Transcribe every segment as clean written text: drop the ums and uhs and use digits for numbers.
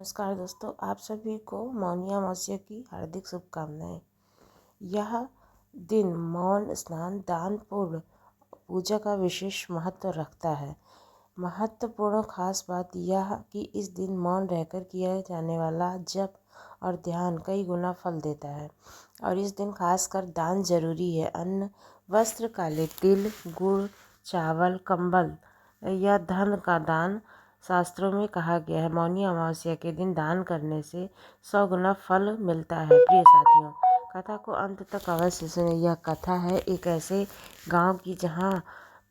नमस्कार दोस्तों, आप सभी को मौनी अमावस्या की हार्दिक शुभकामनाएं। यह दिन मौन स्नान दान पूर्ण पूजा का विशेष महत्व रखता है। महत्वपूर्ण खास बात यह कि इस दिन मौन रहकर किया जाने वाला जप और ध्यान कई गुना फल देता है और इस दिन खासकर दान जरूरी है। अन्न, वस्त्र, काले तिल, गुड़, चावल, कंबल या धन का दान शास्त्रों में कहा गया है। मौनी अमावस्या के दिन दान करने से 100 गुना फल मिलता है। प्रिय साथियों, कथा को अंत तक अवश्य सुने। यह कथा है एक ऐसे गांव की जहां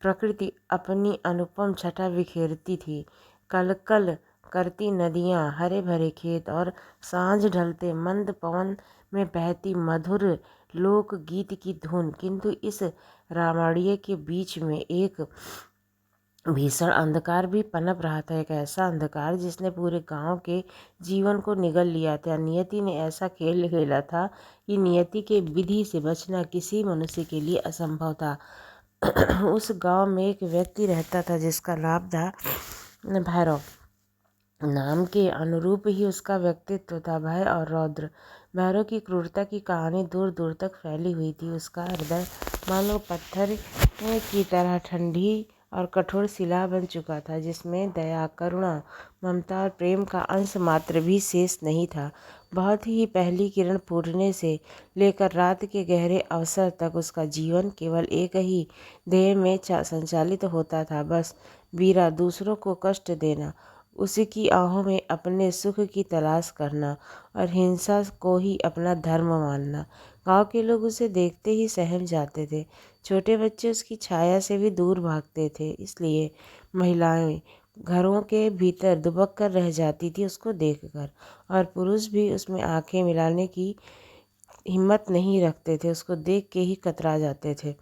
प्रकृति अपनी अनुपम छटा बिखेरती थी। कलकल करती नदियां, हरे भरे खेत और सांझ ढलते मंद पवन में बहती मधुर लोक गीत की धुन। किंतु इस रामायण के बीच में एक भीषण अंधकार भी पनप रहा था। एक ऐसा अंधकार जिसने पूरे गांव के जीवन को निगल लिया था। नियति ने ऐसा खेल खेला था कि नियति के विधि से बचना किसी मनुष्य के लिए असंभव था। उस गांव में एक व्यक्ति रहता था जिसका नाम था भैरव। नाम के अनुरूप ही उसका व्यक्तित्व था, भय और रौद्र। भैरव की क्रूरता की कहानी दूर दूर तक फैली हुई थी। उसका हृदय मानो पत्थर की तरह ठंडी और कठोर शिला बन चुका था, जिसमें दया, करुणा, ममता और प्रेम का अंश मात्र भी शेष नहीं था। बहुत ही पहली किरण फूटने से लेकर रात के गहरे अवसर तक उसका जीवन केवल एक ही ध्येय में संचालित होता था, बस वीरा, दूसरों को कष्ट देना, उसकी आहों में अपने सुख की तलाश करना और हिंसा को ही अपना धर्म मानना। गांव के लोग उसे देखते ही सहम जाते थे। छोटे बच्चे उसकी छाया से भी दूर भागते थे। इसलिए महिलाएं घरों के भीतर दुबक कर रह जाती थी उसको देखकर, और पुरुष भी उसमें आंखें मिलाने की हिम्मत नहीं रखते थे। उसको देख के ही कतरा जाते थे।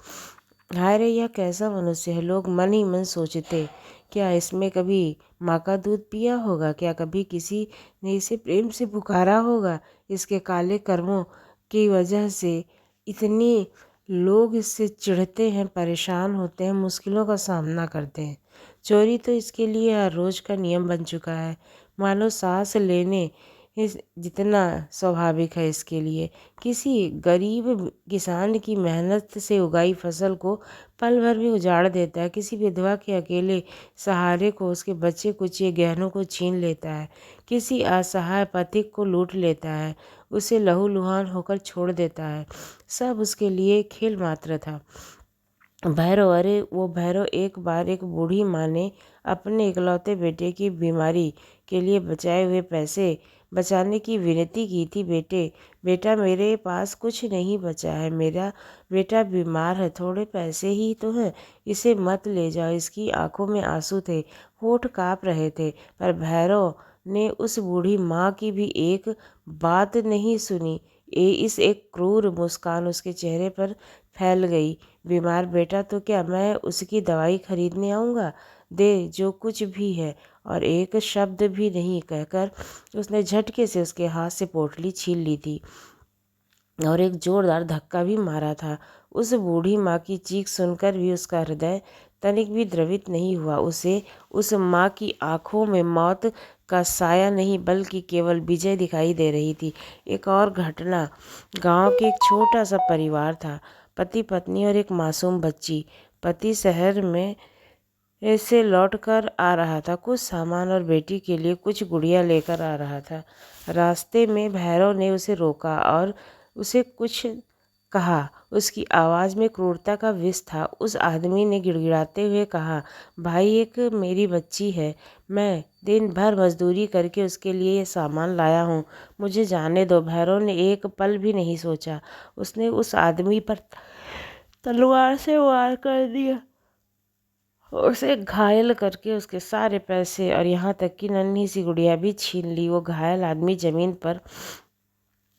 हाय रे, यह कैसा मनुष्य है, लोग मन ही मन सोचते। क्या इसमें कभी माँ का दूध पिया होगा? क्या कभी किसी ने इसे प्रेम से पुकारा होगा? इसके काले कर्मों की वजह से इतने लोग इससे चिढ़ते हैं, परेशान होते हैं, मुश्किलों का सामना करते हैं। चोरी तो इसके लिए हर रोज का नियम बन चुका है, मानो सांस लेने जितना स्वाभाविक है इसके लिए। किसी गरीब किसान की मेहनत से उगाई फसल को पल भर में उजाड़ देता है। किसी विधवा के अकेले सहारे को उसके बच्चे कुचे गहनों को छीन लेता है। किसी असहाय पथिक को लूट लेता है, उसे लहूलुहान होकर छोड़ देता है। सब उसके लिए खेल मात्र था। भैरव, अरे वो भैरव, एक बार एक बूढ़ी माँ ने अपने इकलौते बेटे की बीमारी के लिए बचाए हुए पैसे बचाने की विनती की थी। बेटा, मेरे पास कुछ नहीं बचा है, मेरा बेटा बीमार है, थोड़े पैसे ही तो हैं, इसे मत ले जाओ। इसकी आंखों में आंसू थे, होठ काँप रहे थे, पर भैरव ने उस बूढ़ी माँ की भी एक बात नहीं सुनी। इस एक क्रूर मुस्कान उसके चेहरे पर फैल गई। बीमार बेटा तो क्या, मैं उसकी दवाई खरीदने आऊँगा? दे जो कुछ भी है। और एक शब्द भी नहीं कहकर उसने झटके से उसके हाथ से पोटली छीन ली थी और एक जोरदार धक्का भी मारा था। उस बूढ़ी माँ की चीख सुनकर भी उसका हृदय तनिक भी द्रवित नहीं हुआ। उसे उस माँ की आंखों में मौत का साया नहीं बल्कि केवल विजय दिखाई दे रही थी। एक और घटना, गांव के एक छोटा सा परिवार था, पति पत्नी और एक मासूम बच्ची। पति शहर में ऐसे लौट कर आ रहा था, कुछ सामान और बेटी के लिए कुछ गुड़िया लेकर आ रहा था। रास्ते में भैरव ने उसे रोका और उसे कुछ कहा। उसकी आवाज़ में क्रूरता का विष था। उस आदमी ने गिड़गिड़ाते हुए कहा, भाई, एक मेरी बच्ची है, मैं दिन भर मजदूरी करके उसके लिए ये सामान लाया हूँ, मुझे जाने दो। भैरव ने एक पल भी नहीं सोचा, उसने उस आदमी पर तलवार से वार कर दिया, उसे घायल करके उसके सारे पैसे और यहाँ तक कि नन्ही सी गुड़िया भी छीन ली। वो घायल आदमी जमीन पर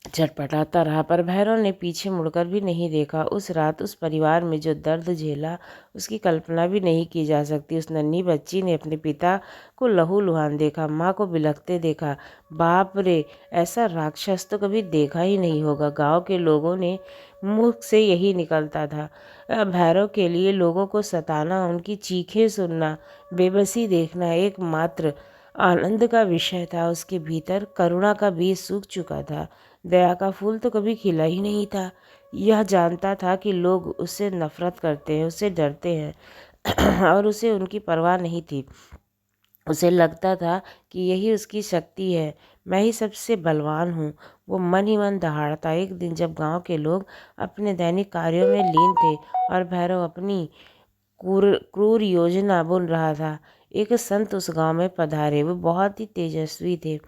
झटपटाता रहा, पर भैरव ने पीछे मुड़कर भी नहीं देखा। उस रात उस परिवार में जो दर्द झेला उसकी कल्पना भी नहीं की जा सकती। उस नन्ही बच्ची ने अपने पिता को लहूलुहान देखा, माँ को बिलखते देखा। बाप रे, ऐसा राक्षस तो कभी देखा ही नहीं होगा। गांव के लोगों ने मुख से यही निकलता था। भैरव के लिए लोगों को सताना, उनकी चीखें सुनना, बेबसी देखना एकमात्र आनंद का विषय था। उसके भीतर करुणा का बीज सूख चुका था। दया का फूल तो कभी खिला ही नहीं था। यह जानता था कि लोग उससे नफरत करते हैं, उससे डरते हैं और उसे उनकी परवाह नहीं थी। उसे लगता था कि यही उसकी शक्ति है, मैं ही सबसे बलवान हूँ। वो मन ही मन दहाड़ता। एक दिन जब गांव के लोग अपने दैनिक कार्यों में लीन थे और भैरव अपनी क्रूर योजना बुन रहा था, एक संत उस गांव में पधारे। वो बहुत ही तेजस्वी थे।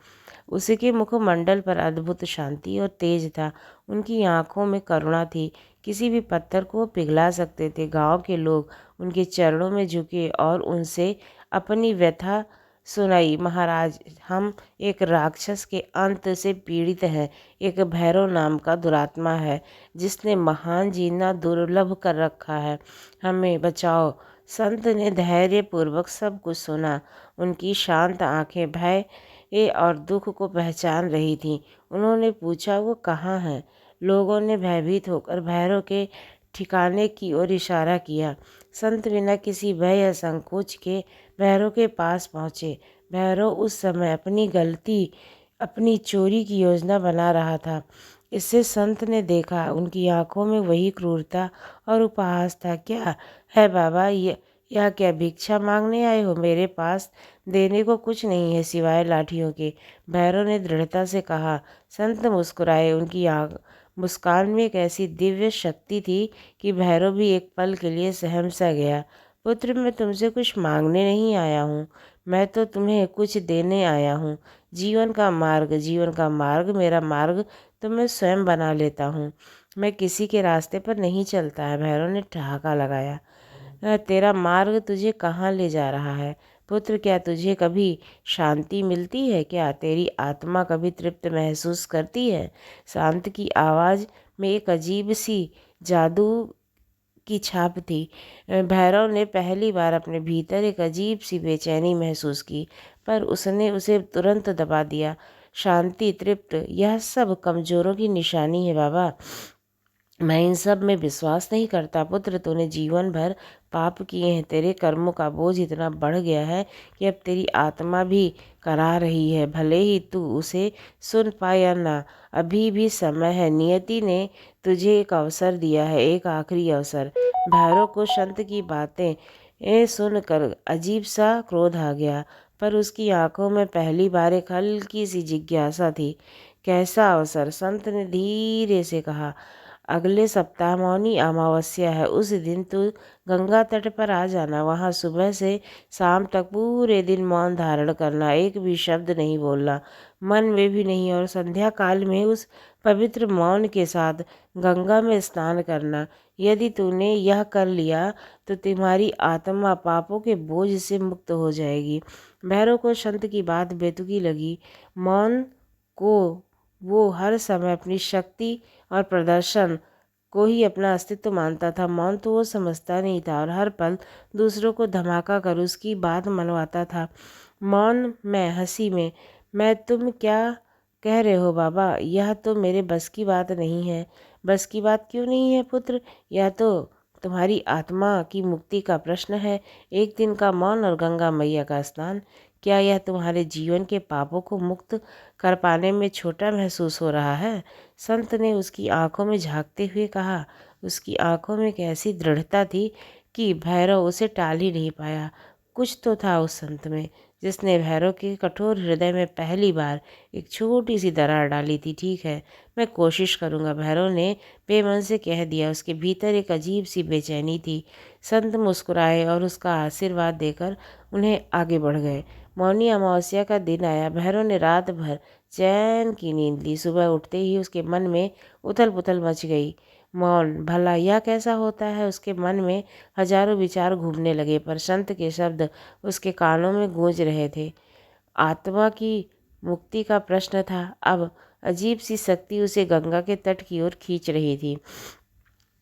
उसके मुखमंडल पर अद्भुत शांति और तेज था। उनकी आंखों में करुणा थी। किसी भी पत्थर को वो पिघला सकते थे। गांव के लोग उनके चरणों में झुके और उनसे अपनी व्यथा सुनाई। महाराज, हम एक राक्षस के अंत से पीड़ित हैं। एक भैरव नाम का दुरात्मा है जिसने महान जीना दुर्लभ कर रखा है। हमें बचाओ। संत ने धैर्यपूर्वक सब कुछ सुना। उनकी शांत आंखें भय और दुख को पहचान रही थीं। उन्होंने पूछा, वो कहाँ है? लोगों ने भयभीत होकर भैरव के ठिकाने की ओर इशारा किया। संत बिना किसी भय या संकोच के भैरव के पास पहुँचे। भैरव उस समय अपनी गलती, अपनी चोरी की योजना बना रहा था। इससे संत ने देखा, उनकी आंखों में वही क्रूरता और उपहास था। क्या है बाबा, यह क्या भिक्षा मांगने आए हो? मेरे पास देने को कुछ नहीं है सिवाय लाठियों के, भैरव ने दृढ़ता से कहा। संत मुस्कुराए। उनकी मुस्कान में एक ऐसी दिव्य शक्ति थी कि भैरव भी एक पल के लिए सहम सा गया। पुत्र, मैं तुमसे कुछ मांगने नहीं आया हूँ, मैं तो तुम्हें कुछ देने आया हूँ। जीवन का मार्ग, मेरा मार्ग तो मैं स्वयं बना लेता हूँ। मैं किसी के रास्ते पर नहीं चलता है। भैरव ने ठहाका लगाया। तेरा मार्ग तुझे कहाँ ले जा रहा है? पुत्र, क्या तुझे कभी शांति मिलती है? क्या तेरी आत्मा कभी तृप्त महसूस करती है? शांत की आवाज़ में एक अजीब सी जादू की छाप थी। भैरव ने पहली बार अपने भीतर एक अजीब सी बेचैनी महसूस की, पर उसने उसे तुरंत दबा दिया। शांति, तृप्त, यह सब कमजोरों की निशानी है बाबा। मैं इन सब में विश्वास नहीं करता। पुत्र, तूने जीवन भर पाप किए हैं। तेरे कर्मों का बोझ इतना बढ़ गया है कि अब तेरी आत्मा भी करा रही है। भले ही तू उसे सुन पाए या ना, अभी भी समय है। नियति ने तुझे एक अवसर दिया है, एक आखिरी अवसर। भैरव को संत की बातें सुनकर अजीब सा क्रोध आ गया, पर उसकी आंखों में पहली बार एक हल्की सी जिज्ञासा थी। कैसा अवसर? संत ने धीरे से कहा। अगले सप्ताह मौनी अमावस्या है। उस दिन तू गंगा तट पर आ जाना। वहाँ सुबह से शाम तक पूरे दिन मौन धारण करना, एक भी शब्द नहीं बोलना, मन में भी नहीं। और संध्या काल में उस पवित्र मौन के साथ गंगा में स्नान करना। यदि तूने यह कर लिया तो तुम्हारी आत्मा पापों के बोझ से मुक्त हो जाएगी। भैरव को संत की बात बेतुकी लगी। मौन को वो हर समय अपनी शक्ति और प्रदर्शन को ही अपना अस्तित्व मानता था। मौन तो वो समझता नहीं था और हर पल दूसरों को धमाका कर उसकी बात मनवाता था। मौन में, हंसी में, मैं तुम क्या कह रहे हो बाबा? यह तो मेरे बस की बात नहीं है। बस की बात क्यों नहीं है पुत्र? यह तो तुम्हारी आत्मा की मुक्ति का प्रश्न है। एक दिन का मौन और गंगा मैया का स्नान, क्या यह तुम्हारे जीवन के पापों को मुक्त कर पाने में छोटा महसूस हो रहा है? संत ने उसकी आंखों में झांकते हुए कहा। उसकी आंखों में एक ऐसी दृढ़ता थी कि भैरव उसे टाल ही नहीं पाया। कुछ तो था उस संत में जिसने भैरव के कठोर हृदय में पहली बार एक छोटी सी दरार डाली थी। ठीक है, मैं कोशिश करूँगा, भैरव ने बेमन से कह दिया। उसके भीतर एक अजीब सी बेचैनी थी। संत मुस्कुराए और उसका आशीर्वाद देकर उन्हें आगे बढ़ गए। मौनी अमावस्या का दिन आया। भैरव ने रात भर चैन की नींद ली। सुबह उठते ही उसके मन में उथल पुथल मच गई। मौन, भला यह कैसा होता है? उसके मन में हजारों विचार घूमने लगे, पर संत के शब्द उसके कानों में गूंज रहे थे। आत्मा की मुक्ति का प्रश्न था। अब अजीब सी शक्ति उसे गंगा के तट की ओर खींच रही थी।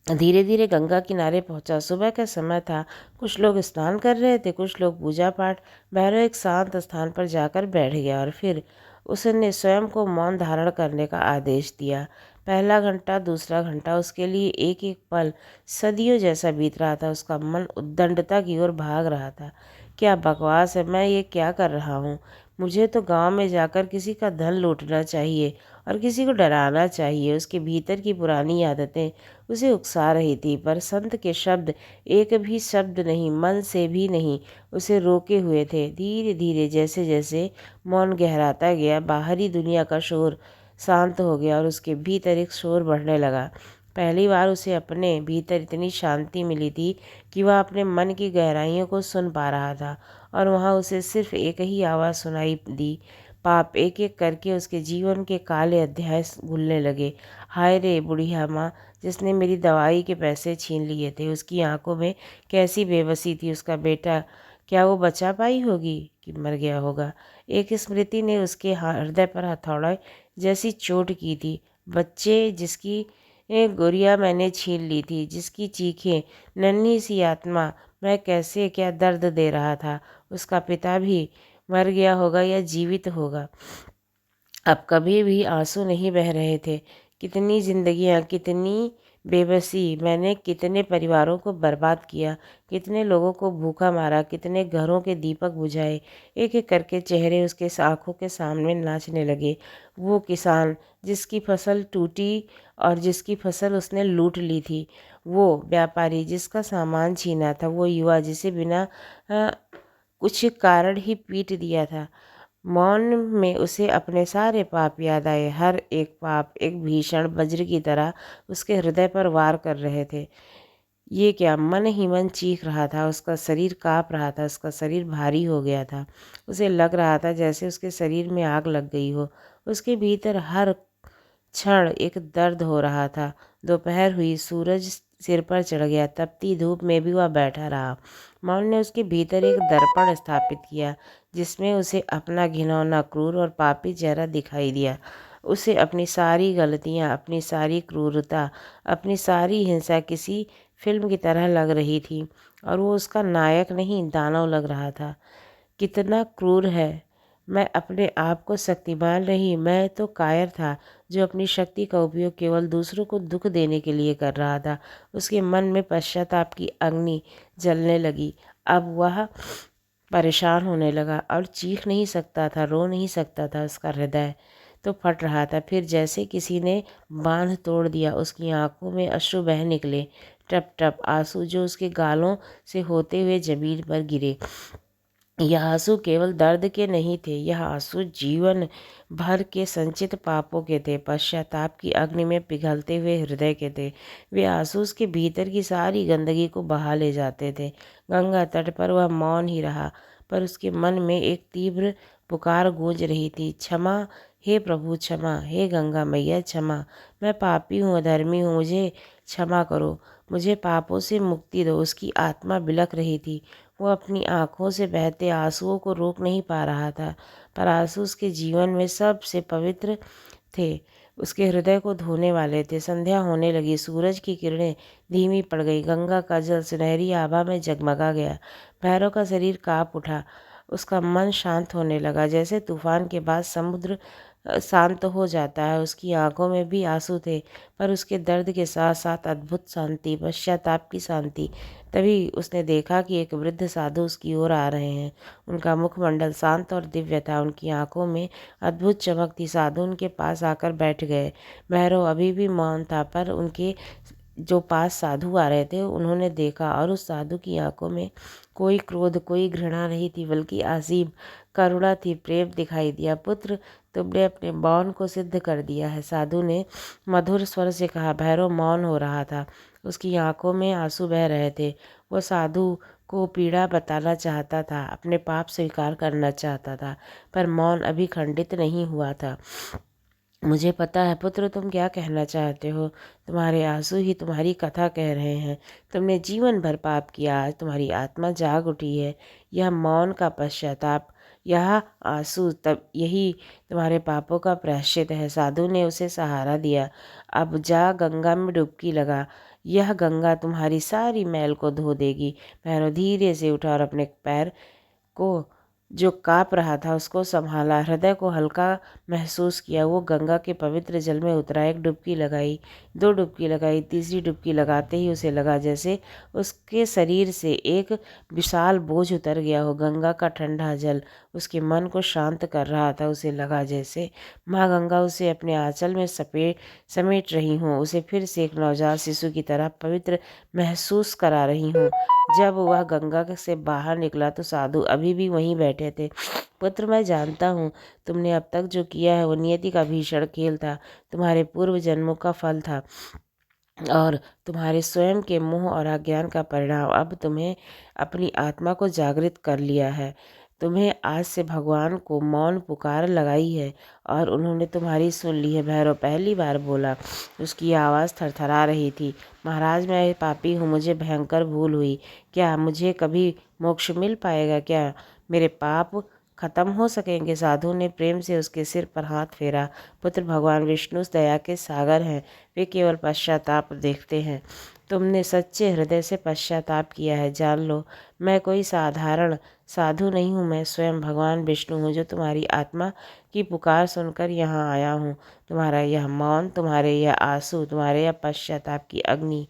धीरे धीरे गंगा किनारे पहुंचा। सुबह का समय था। कुछ लोग स्नान कर रहे थे, कुछ लोग पूजा पाठ। भैरव एक शांत स्थान पर जाकर बैठ गया और फिर उसने स्वयं को मौन धारण करने का आदेश दिया। पहला घंटा, दूसरा घंटा, उसके लिए एक एक पल सदियों जैसा बीत रहा था। उसका मन उद्दंडता की ओर भाग रहा था। क्या बकवास है, मैं ये क्या कर रहा हूँ? मुझे तो गांव में जाकर किसी का धन लूटना चाहिए और किसी को डराना चाहिए। उसके भीतर की पुरानी आदतें उसे उकसा रही थी, पर संत के शब्द, एक भी शब्द नहीं, मन से भी नहीं, उसे रोके हुए थे। धीरे धीरे जैसे जैसे मौन गहराता गया, बाहरी दुनिया का शोर शांत हो गया और उसके भीतर एक शोर बढ़ने लगा। पहली बार उसे अपने भीतर इतनी शांति मिली थी कि वह अपने मन की गहराइयों को सुन पा रहा था, और वहाँ उसे सिर्फ एक ही आवाज़ सुनाई दी। पाप एक एक करके उसके जीवन के काले अध्याय भूलने लगे। हाय रे बुढ़िया माँ, जिसने मेरी दवाई के पैसे छीन लिए थे। उसकी आंखों में कैसी बेबसी थी। उसका बेटा, क्या वो बचा पाई होगी कि मर गया होगा? एक स्मृति ने उसके हृदय पर हथौड़ा जैसी चोट की थी। बच्चे जिसकी गुड़िया मैंने छीन ली थी, जिसकी चीखें, नन्ही सी आत्मा, मैं कैसे क्या दर्द दे रहा था। उसका पिता भी मर गया होगा या जीवित होगा। अब कभी भी आंसू नहीं बह रहे थे। कितनी जिंदगियां, कितनी बेबसी, मैंने कितने परिवारों को बर्बाद किया, कितने लोगों को भूखा मारा, कितने घरों के दीपक बुझाए। एक एक करके चेहरे उसके आंखों के सामने नाचने लगे। वो किसान जिसकी फसल टूटी और जिसकी फसल उसने लूट ली थी, वो व्यापारी जिसका सामान छीना था, वो युवा जिसे बिना कुछ कारण ही पीट दिया था। मौन में उसे अपने सारे पाप याद आए। हर एक पाप एक भीषण वज्र की तरह उसके हृदय पर वार कर रहे थे। ये क्या, मन ही मन चीख रहा था। उसका शरीर काँप रहा था, उसका शरीर भारी हो गया था। उसे लग रहा था जैसे उसके शरीर में आग लग गई हो। उसके भीतर हर क्षण एक दर्द हो रहा था। दोपहर हुई, सूरज सिर पर चढ़ गया। तपती धूप में भी वह बैठा रहा। मौन ने उसके भीतर एक दर्पण स्थापित किया, जिसमें उसे अपना घिनौना, क्रूर और पापी चेहरा दिखाई दिया। उसे अपनी सारी गलतियाँ, अपनी सारी क्रूरता, अपनी सारी हिंसा किसी फिल्म की तरह लग रही थी, और वो उसका नायक नहीं, दानव लग रहा था। कितना क्रूर है! मैं अपने आप को शक्तिमान नहीं, मैं तो कायर था, जो अपनी शक्ति का उपयोग केवल दूसरों को दुख देने के लिए कर रहा था। उसके मन में पश्चाताप की अग्नि जलने लगी। अब वह परेशान होने लगा और चीख नहीं सकता था, रो नहीं सकता था। उसका हृदय तो फट रहा था। फिर जैसे किसी ने बांध तोड़ दिया, उसकी आंखों में अश्रु बह निकले, टप टप आंसू, जो उसके गालों से होते हुए जमीन पर गिरे। यह आंसू केवल दर्द के नहीं थे, यह आंसू जीवन भर के संचित पापों के थे, पश्चाताप की अग्नि में पिघलते हुए हृदय के थे। वे आंसू उसके भीतर की सारी गंदगी को बहा ले जाते थे। गंगा तट पर वह मौन ही रहा, पर उसके मन में एक तीव्र पुकार गूंज रही थी। क्षमा, हे प्रभु क्षमा, हे गंगा मैया क्षमा, मैं पापी हूँ, अधर्मी हूँ, मुझे क्षमा करो, मुझे पापों से मुक्ति दो। उसकी आत्मा बिलख रही थी। वो अपनी आंखों से बहते आंसुओं को रोक नहीं पा रहा था, पर आंसू उसके जीवन में सबसे पवित्र थे, उसके हृदय को धोने वाले थे। संध्या होने लगी, सूरज की किरणें धीमी पड़ गई, गंगा का जल सुनहरी आभा में जगमगा गया। भैरव का शरीर काँप उठा, उसका मन शांत होने लगा, जैसे तूफान के बाद समुद्र शांत हो जाता है। उसकी आंखों में भी आंसू थे, पर उसके दर्द के साथ साथ अद्भुत शांति, पश्चाताप की शांति। तभी उसने देखा कि एक वृद्ध साधु उसकी ओर आ रहे हैं। उनका मुखमंडल शांत और दिव्य था, उनकी आंखों में अद्भुत चमक थी। साधु उनके पास आकर बैठ गए। भैरव अभी भी मौन था, पर उनके जो पास साधु आ रहे थे, उन्होंने देखा, और उस साधु की आंखों में कोई क्रोध, कोई घृणा नहीं थी, बल्कि असीम करुणा थी, प्रेम दिखाई दिया। पुत्र, तुमने अपने मौन को सिद्ध कर दिया है, साधु ने मधुर स्वर से कहा। भैरव मौन हो रहा था, उसकी आंखों में आंसू बह रहे थे। वो साधु को पीड़ा बताना चाहता था, अपने पाप स्वीकार करना चाहता था, पर मौन अभी खंडित नहीं हुआ था। मुझे पता है पुत्र, तुम क्या कहना चाहते हो। तुम्हारे आंसू ही तुम्हारी कथा कह रहे हैं। तुमने जीवन भर पाप किया, आज तुम्हारी आत्मा जाग उठी है। यह मौन का पश्चाताप, यह आंसू, तब यही तुम्हारे पापों का प्रायश्चित है। साधु ने उसे सहारा दिया। अब जा गंगा में डुबकी लगा, यह गंगा तुम्हारी सारी मैल को धो देगी। भैरव धीरे से उठा और अपने पैर को जो काँप रहा था उसको संभाला, हृदय को हल्का महसूस किया। वो गंगा के पवित्र जल में उतरा, एक डुबकी लगाई, 2 डुबकी लगाई, तीसरी डुबकी लगाते ही उसे लगा जैसे उसके शरीर से एक विशाल बोझ उतर गया हो। गंगा का ठंडा जल उसके मन को शांत कर रहा था। उसे लगा जैसे माँ गंगा उसे अपने आंचल में समेट रही हों, उसे फिर से एक नवजात शिशु की तरह पवित्र महसूस करा रही हों। जब वह गंगा से बाहर निकला तो साधु अभी भी वहीं बैठे थे। पुत्र, मैं जानता हूँ तुमने अब तक जो किया है वो नियति का भीषण खेल था, तुम्हारे पूर्व जन्मों का फल था और तुम्हारे स्वयं के मोह और अज्ञान का परिणाम। अब तुम्हें अपनी आत्मा को जागृत कर लिया है। तुम्हें आज से भगवान को मौन पुकार लगाई है और उन्होंने तुम्हारी सुन ली है। भैरव पहली बार बोला। उसकी आवाज़ थरथरा रही थी। महाराज, मैं पापी हूँ, मुझे भयंकर भूल हुई। क्या मुझे कभी मोक्ष मिल पाएगा? क्या मेरे पाप खत्म हो सकेंगे? साधु ने प्रेम से उसके सिर पर हाथ फेरा। पुत्र, भगवान विष्णु दया के सागर हैं, वे केवल पश्चाताप देखते हैं। तुमने सच्चे हृदय से पश्चाताप किया है, जान लो। मैं कोई साधारण साधु नहीं हूँ, मैं स्वयं भगवान विष्णु हूँ जो तुम्हारी आत्मा की पुकार सुनकर यहाँ आया हूँ। तुम्हारा यह मौन, तुम्हारे यह आंसू, तुम्हारे यह पश्चाताप की अग्नि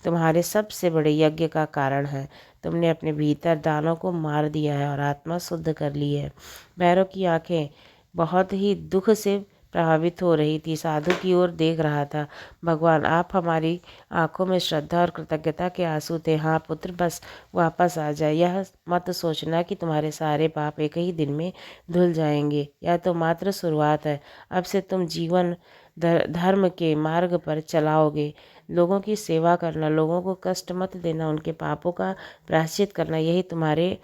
तुम्हारे सबसे बड़े यज्ञ का कारण है। तुमने अपने भीतर दानों को मार दिया है और आत्मा शुद्ध कर ली है। भैरव की आंखें बहुत ही दुख से प्रभावित हो रही थी, साधु की ओर देख रहा था। भगवान, आप हमारी आंखों में श्रद्धा और कृतज्ञता के आंसू थे। हाँ पुत्र, बस वापस आ जाए। यह मत सोचना कि तुम्हारे सारे पाप एक ही दिन में धुल जाएंगे। यह तो मात्र शुरुआत है। अब से तुम जीवन धर्म के मार्ग पर चलाओगे। लोगों की सेवा करना, लोगों को कष्ट मत देना, उनके पापों का प्रायश्चित करना, यही तुम्हारे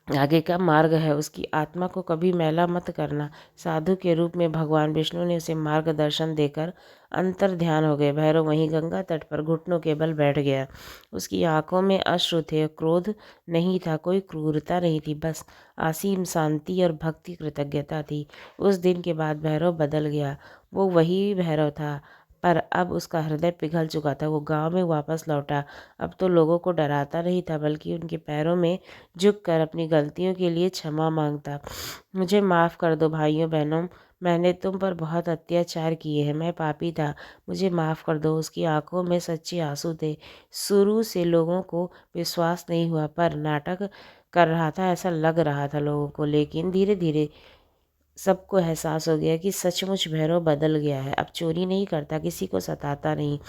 आगे का मार्ग है। उसकी आत्मा को कभी मैला मत करना। साधु के रूप में भगवान विष्णु ने उसे मार्गदर्शन देकर अंतर ध्यान हो गए। भैरव वहीं गंगा तट पर घुटनों के बल बैठ गया। उसकी आंखों में अश्रु थे, क्रोध नहीं था, कोई क्रूरता नहीं थी, बस असीम शांति और भक्ति कृतज्ञता थी। उस दिन के बाद भैरव बदल गया। वो वही भैरव था, पर अब उसका हृदय पिघल चुका था। वो गांव में वापस लौटा। अब तो लोगों को डराता नहीं था, बल्कि उनके पैरों में झुककर अपनी गलतियों के लिए क्षमा मांगता। मुझे माफ़ कर दो भाइयों बहनों, मैंने तुम पर बहुत अत्याचार किए हैं, मैं पापी था, मुझे माफ़ कर दो। उसकी आंखों में सच्चे आंसू थे। शुरू से लोगों को विश्वास नहीं हुआ, पर नाटक कर रहा था ऐसा लग रहा था लोगों को। लेकिन धीरे धीरे सबको एहसास हो गया कि सचमुच भैरव बदल गया है। अब चोरी नहीं करता, किसी को सताता नहीं,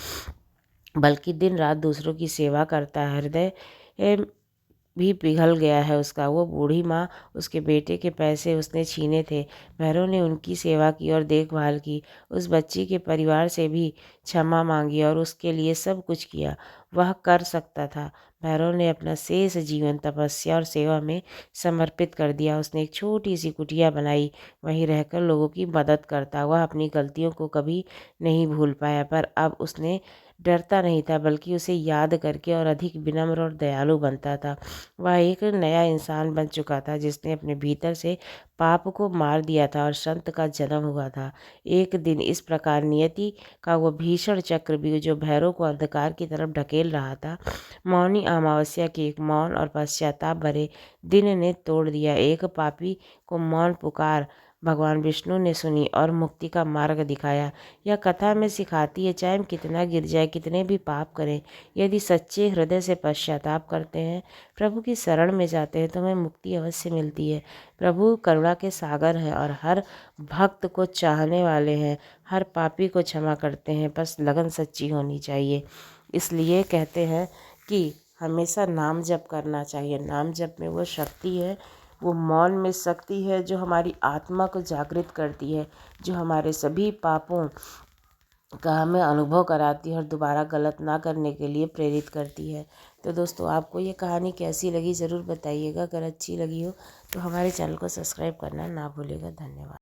बल्कि दिन रात दूसरों की सेवा करता है। हृदय भी पिघल गया है उसका। वो बूढ़ी माँ, उसके बेटे के पैसे उसने छीने थे, भैरव ने उनकी सेवा की और देखभाल की। उस बच्ची के परिवार से भी क्षमा मांगी और उसके लिए सब कुछ किया वह कर सकता था। भैरव ने अपना शेष जीवन तपस्या और सेवा में समर्पित कर दिया। उसने एक छोटी सी कुटिया बनाई, वहीं रहकर लोगों की मदद करता। वह अपनी गलतियों को कभी नहीं भूल पाया, पर अब उसने डरता नहीं था, बल्कि उसे याद करके और अधिक विनम्र और दयालु बनता था। वह एक नया इंसान बन चुका था, जिसने अपने भीतर से पाप को मार दिया था और संत का जन्म हुआ था। एक दिन इस प्रकार नियति का वो भीषण चक्र भी जो भैरव को अंधकार की तरफ ढकेल रहा था, मौनी अमावस्या के एक मौन और पश्चाताप भरे दिन ने तोड़ दिया। एक पापी को मौन पुकार भगवान विष्णु ने सुनी और मुक्ति का मार्ग दिखाया। यह कथा में सिखाती है, चाहे हम कितना गिर जाए, कितने भी पाप करें, यदि सच्चे हृदय से पश्चाताप करते हैं, प्रभु की शरण में जाते हैं, तो हमें मुक्ति अवश्य मिलती है। प्रभु करुणा के सागर हैं और हर भक्त को चाहने वाले हैं, हर पापी को क्षमा करते हैं, बस लगन सच्ची होनी चाहिए। इसलिए कहते हैं कि हमेशा नाम जप करना चाहिए। नाम जप में वो शक्ति है, वो मौन में शक्ति है जो हमारी आत्मा को जागृत करती है, जो हमारे सभी पापों का हमें अनुभव कराती है और दोबारा गलत ना करने के लिए प्रेरित करती है। तो दोस्तों, आपको ये कहानी कैसी लगी ज़रूर बताइएगा। अगर अच्छी लगी हो तो हमारे चैनल को सब्सक्राइब करना ना भूलिएगा। धन्यवाद।